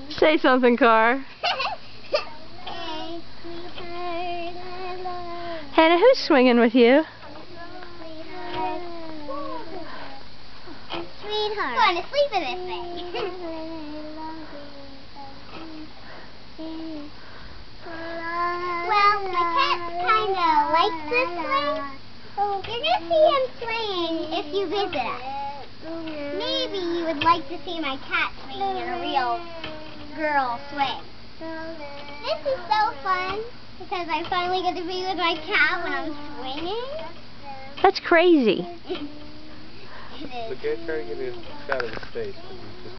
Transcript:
Say something, Car. Hey, sweetheart, I love Hannah, who's swinging with you? sweetheart. Sweetheart. Go on, sleep in this thing. Well, my cat kind of likes this swing. You're going to see him swinging if you visit us. Maybe you would like to see my cat swinging in a real girl swing. This is so fun because I finally get to be with my cat when I'm swinging. That's crazy. It is. Look, try to get a shot of his face.